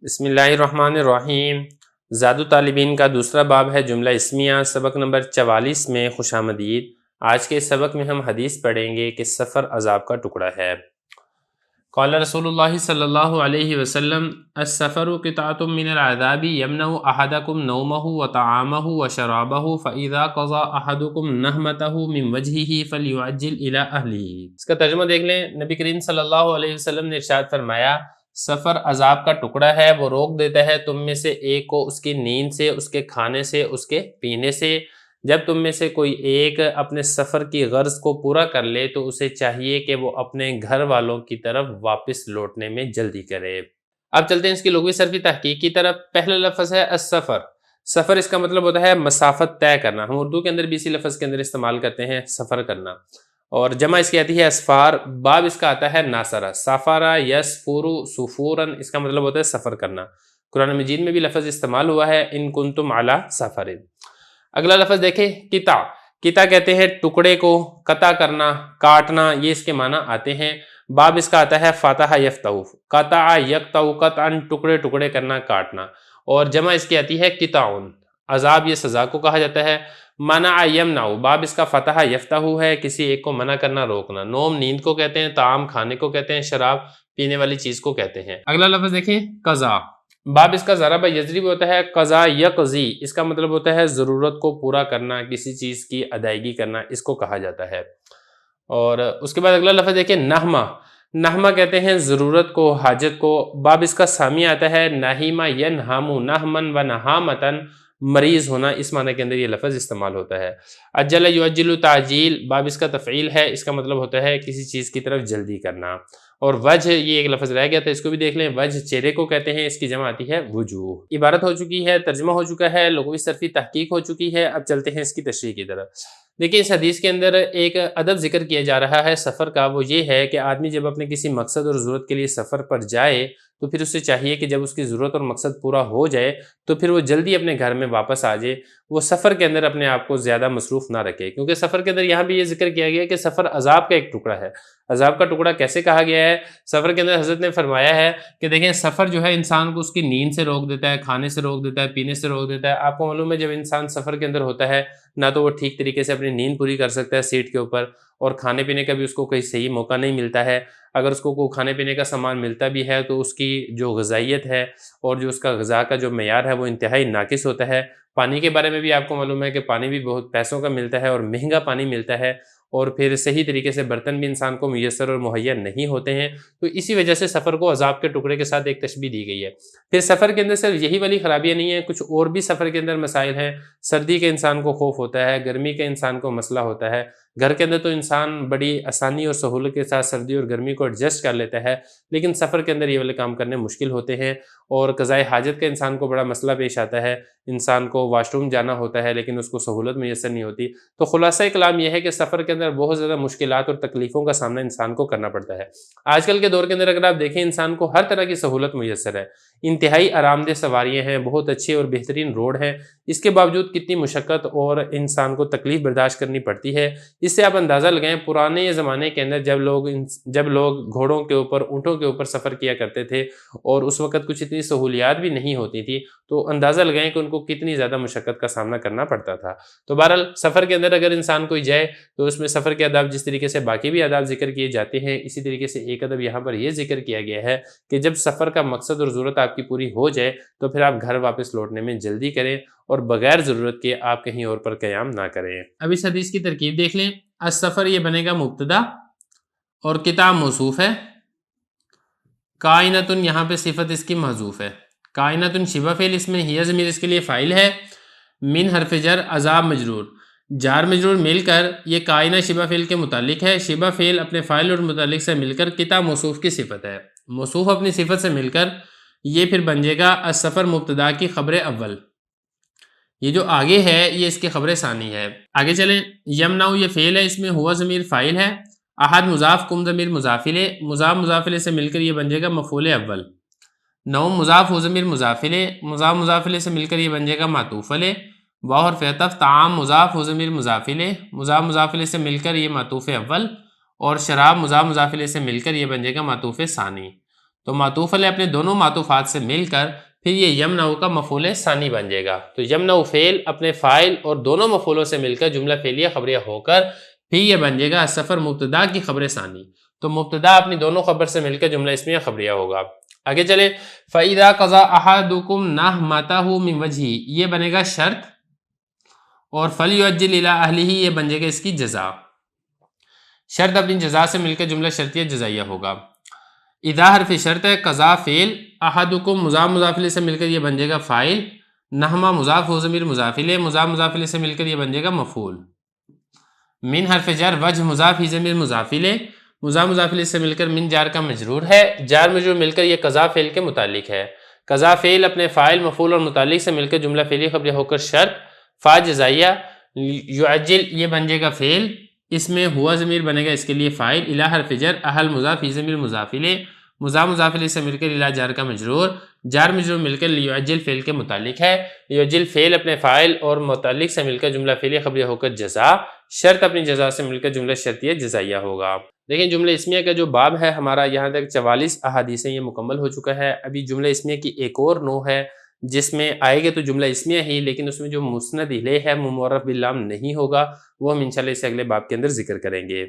بسم اللہ الرحمن الرحیم۔ زاد الطالبین کا دوسرا باب ہے جملہ اسمیہ، سبق نمبر 44 میں خوش آمدید۔ آج کے سبق میں ہم حدیث پڑھیں گے کہ سفر عذاب کا ٹکڑا ہے۔ قال رسول اللہ صلی اللہ علیہ وسلم السفر قطعۃ من العذاب یمنع احدکم نومہ وطعامہ وشرابہ فاذا قضى احدکم نہمتہ من وجہہ فلیعجل الی اہلہ۔ اس کا ترجمہ دیکھ لیں۔ نبی کریم صلی اللہ علیہ وسلم نے ارشاد فرمایا سفر عذاب کا ٹکڑا ہے، وہ روک دیتا ہے تم میں سے ایک کو اس کی نیند سے، اس کے کھانے سے، اس کے پینے سے۔ جب تم میں سے کوئی ایک اپنے سفر کی غرض کو پورا کر لے تو اسے چاہیے کہ وہ اپنے گھر والوں کی طرف واپس لوٹنے میں جلدی کرے۔ اب چلتے ہیں اس کی لغوی صرفی تحقیق کی طرف۔ پہلا لفظ ہے السفر۔ سفر اس کا مطلب ہوتا ہے مسافت طے کرنا۔ ہم اردو کے اندر بھی اسی لفظ کے اندر استعمال کرتے ہیں سفر کرنا، اور جمع اس کی آتی ہے اسفار۔ باب اس کا آتا ہے ناصرہ، سافارہ یسفورو سفورن، اس کا مطلب ہوتا ہے سفر کرنا۔ قرآن مجید میں بھی لفظ استعمال ہوا ہے ان کنتم علی سفر۔ اگلا لفظ دیکھیں قطع۔ قطع کہتے ہیں ٹکڑے کو، قطع کرنا، کاٹنا، یہ اس کے معنی آتے ہیں۔ باب اس کا آتا ہے فاتح یفتح، قطع یقطع قطعا، ٹکڑے ٹکڑے کرنا، کاٹنا، اور جمع اس کی آتی ہے قطعون۔ عذاب یہ سزا کو کہا جاتا ہے۔ منع یمنع، باب اس کا فتح یفتح ہے، کسی ایک کو منع کرنا، روکنا۔ نوم نیند کو کہتے ہیں، طعام کھانے کو کہتے ہیں، شراب پینے والی چیز کو کہتے ہیں۔ اگلا لفظ دیکھیں قضا۔ باب اس کا ضرب یضرب ہوتا ہے، قضا یقضی، اس کا مطلب ہوتا ہے ضرورت کو پورا کرنا، کسی چیز کی ادائیگی کرنا، اس کو کہا جاتا ہے۔ اور اس کے بعد اگلا لفظ دیکھیں نہمہ۔ نہمہ کہتے ہیں ضرورت کو، حاجت کو۔ باب اس کا سامی آتا ہے نہیمہ ینہم نہمن و نہامتن، مریض ہونا، اس معنی کے اندر یہ لفظ استعمال ہوتا ہے۔ اجل یعجل تعجیل، باب اس کا تفعیل ہے، اس کا مطلب ہوتا ہے کسی چیز کی طرف جلدی کرنا۔ اور وجہ، یہ ایک لفظ رہ گیا تھا، اس کو بھی دیکھ لیں۔ وجہ چہرے کو کہتے ہیں، اس کی جمع آتی ہے وجوہ۔ عبارت ہو چکی ہے، ترجمہ ہو چکا ہے، لغوی صرفی تحقیق ہو چکی ہے۔ اب چلتے ہیں اس کی تشریح کی طرف۔ دیکھیں اس حدیث کے اندر ایک ادب ذکر کیا جا رہا ہے سفر کا، وہ یہ ہے کہ آدمی جب اپنے کسی مقصد اور ضرورت کے لیے سفر پر جائے تو پھر اسے چاہیے کہ جب اس کی ضرورت اور مقصد پورا ہو جائے تو پھر وہ جلدی اپنے گھر میں واپس آ جائے، وہ سفر کے اندر اپنے آپ کو زیادہ مصروف نہ رکھے، کیونکہ سفر کے اندر یہاں بھی یہ ذکر کیا گیا کہ سفر عذاب کا ایک ٹکڑا ہے۔ عذاب کا ٹکڑا کیسے کہا گیا ہے؟ سفر کے اندر حضرت نے فرمایا ہے کہ دیکھیں سفر جو ہے انسان کو اس کی نیند سے روک دیتا ہے، کھانے سے روک دیتا ہے، پینے سے روک دیتا ہے۔ آپ کو معلوم ہے جب انسان سفر کے اندر ہوتا ہے نہ تو وہ ٹھیک طریقے سے اپنی نیند پوری کر سکتا ہے سیٹ کے اوپر، اور کھانے پینے کا بھی اس کو کوئی صحیح موقع نہیں ملتا ہے۔ اگر اس کو کوئی کھانے پینے کا سامان ملتا بھی ہے تو اس کی جو غذائیت ہے اور جو اس کا غذا کا جو معیار ہے وہ انتہائی ناقص ہوتا ہے۔ پانی کے بارے میں بھی آپ کو معلوم ہے کہ پانی بھی بہت پیسوں کا ملتا ہے اور مہنگا پانی ملتا ہے، اور پھر صحیح طریقے سے برتن بھی انسان کو میسر اور مہیا نہیں ہوتے ہیں۔ تو اسی وجہ سے سفر کو عذاب کے ٹکڑے کے ساتھ ایک تشبیہ دی گئی ہے۔ پھر سفر کے اندر صرف یہی والی خرابیاں نہیں ہیں، کچھ اور بھی سفر کے اندر مسائل ہیں۔ سردی کے انسان کو خوف ہوتا ہے، گرمی کا انسان کو مسئلہ ہوتا ہے۔ گھر کے اندر تو انسان بڑی آسانی اور سہولت کے ساتھ سردی اور گرمی کو ایڈجسٹ کر لیتا ہے، لیکن سفر کے اندر یہ والے کام کرنے مشکل ہوتے ہیں۔ اور قضائے حاجت کا انسان کو بڑا مسئلہ پیش آتا ہے، انسان کو واش روم جانا ہوتا ہے لیکن اس کو سہولت میسر نہیں ہوتی۔ تو خلاصہ کلام یہ ہے کہ سفر کے اندر بہت زیادہ مشکلات اور تکلیفوں کا سامنا انسان کو کرنا پڑتا ہے۔ آج کل کے دور کے اندر اگر آپ دیکھیں انسان کو ہر طرح کی سہولت میسر ہے، انتہائی آرام دہ سواریاں ہیں، بہت اچھے اور بہترین روڈ ہیں، اس کے باوجود کتنی مشقت اور انسان کو تکلیف برداشت کرنی پڑتی ہے۔ اس سے آپ اندازہ لگائیں پرانے زمانے کے اندر جب لوگ گھوڑوں کے اوپر، اونٹوں کے اوپر سفر کیا کرتے تھے اور اس وقت کچھ اتنی سہولیات بھی نہیں ہوتی تھی، تو اندازہ لگائیں کہ ان کو کتنی زیادہ مشقت کا سامنا کرنا پڑتا تھا۔ تو بہرحال سفر کے اندر اگر انسان کوئی جائے تو اس میں سفر کے آداب جس طریقے سے باقی بھی آداب ذکر کیے جاتے ہیں، اسی طریقے سے ایک ادب یہاں پر یہ ذکر کیا گیا ہے کہ جب سفر کا مقصد اور ضرورت آپ کی پوری ہو جائے تو پھر آپ گھر واپس لوٹنے میں جلدی کریں اور بغیر ضرورت کے آپ کہیں اور پر قیام نہ کریں۔ اب اس حدیث کی ترکیب دیکھ لیں۔ السفر یہ بنے گا مبتدا اور کتاب موصوف ہے، کائنتن یہاں پہ صفت اس کی محذوف ہے، کائنتن شبہ فعل اس میں، ہی ضمیر اس کے لیے فاعل ہے، من حرف جر عذاب مجرور، جار مجرور مل کر یہ کائنہ شبہ فعل کے متعلق ہے، شبہ فعل اپنے فاعل اور متعلق سے مل کر کتاب موصوف کی صفت ہے، موصوف اپنی صفت سے مل کر یہ پھر بن جائے گا السفر مبتدا کی خبر اول، یہ جو آگے ہے یہ اس کی خبر ثانی ہے۔ آگے چلیں، یمنع یہ فعل ہے، اس میں ہوا ضمیر فاعل ہے، احد مضاف، کم ضمیر مضاف الیہ، مضاف مضاف الیہ سے مل کر یہ بن جائے گا مفعول اول، نوم مضاف ہو ضمیر مضاف الیہ، مضاف مضاف الیہ سے مل کر یہ بن جائے گا معطوف علیہ، واو حرف عطف، طعام مضاف ہو ضمیر مضاف الیہ، مضاف مضاف الیہ سے مل کر یہ معطوف اول، اور شراب مضاف مضاف الیہ سے مل کر یہ بن جائے گا معطوف ثانی۔ تو معطوف علیہ اپنے دونوں معطوفات سے مل کر پھر یہ یمنع کا مفعول ثانی بن جائے گا۔ تو یمنع فعل اپنے فاعل اور دونوں مفعولوں سے مل کر جملہ فعلیہ خبریہ ہو کر پھر یہ بن جائے گا السفر مبتدا کی خبر ثانی۔ تو مبتدا اپنی دونوں خبر سے مل کر جملہ اسمیہ خبریہ ہوگا۔ آگے چلیں، فَإِذَا قَضَى أَحَدُكُمْ نَحْمَتَهُ مِنْ وَجْهِهِ، یہ بنے گا شرط، اور فَلْيُعَجِّلْ إِلَىٰ أَهْلِهِ یہ بن جائے گا اس کی جزا۔ شرط اپنی جزا سے مل کر جملہ شرطیہ جزائیہ ہوگا۔ اذا حرف شرط ہے، قضا فعل، احدکم مضاف مضاف الیہ سے مل کر یہ بن جائے گا فاعل، نحما مضاف و ضمیر مضاف الیہ، مضاف مضاف الیہ سے مل کر یہ بن جائے گا مفعول۔ من حرف جر، وجہ مضاف ہی ضمیر مضاف الیہ، مضاف مضاف الیہ سے مل کر من جار کا مجرور ہے، جار مجرور مل کر یہ قضا فعل کے متعلق ہے۔ قضا فعل اپنے فاعل مفعول اور متعلق سے مل کر جملہ فعلی خبریہ ہو کر شرط، فا جزائیہ، یعجل یہ بن جائے گا فعل، اس میں ہوا ضمیر بنے گا اس کے لیے فاعل، الی حرف جر، اہل مضاف ہی ضمیر مضاف الیہ، مضاف مضاف الیہ سے مل کر الی جار کا مجرور، جار مجرور مل کر لیعجل فعل کے متعلق ہے، لیعجل فعل اپنے فاعل اور متعلق سے مل کر جملہ فعلی خبریہ ہو کر جزا، شرط اپنی جزا سے مل کر جملہ شرطیہ جزائیہ ہوگا۔ دیکھیں جملہ اسمیہ کا جو باب ہے ہمارا یہاں تک 44 احادیثیں یہ مکمل ہو چکا ہے۔ ابھی جملہ اسمیہ کی ایک اور نوع ہے جس میں آئے گے تو جملہ اسمیہ ہی، لیکن اس میں جو مسند الیہ ہے معرف باللام نہیں ہوگا، وہ ہم انشاءاللہ اسے اگلے باب کے اندر ذکر کریں گے۔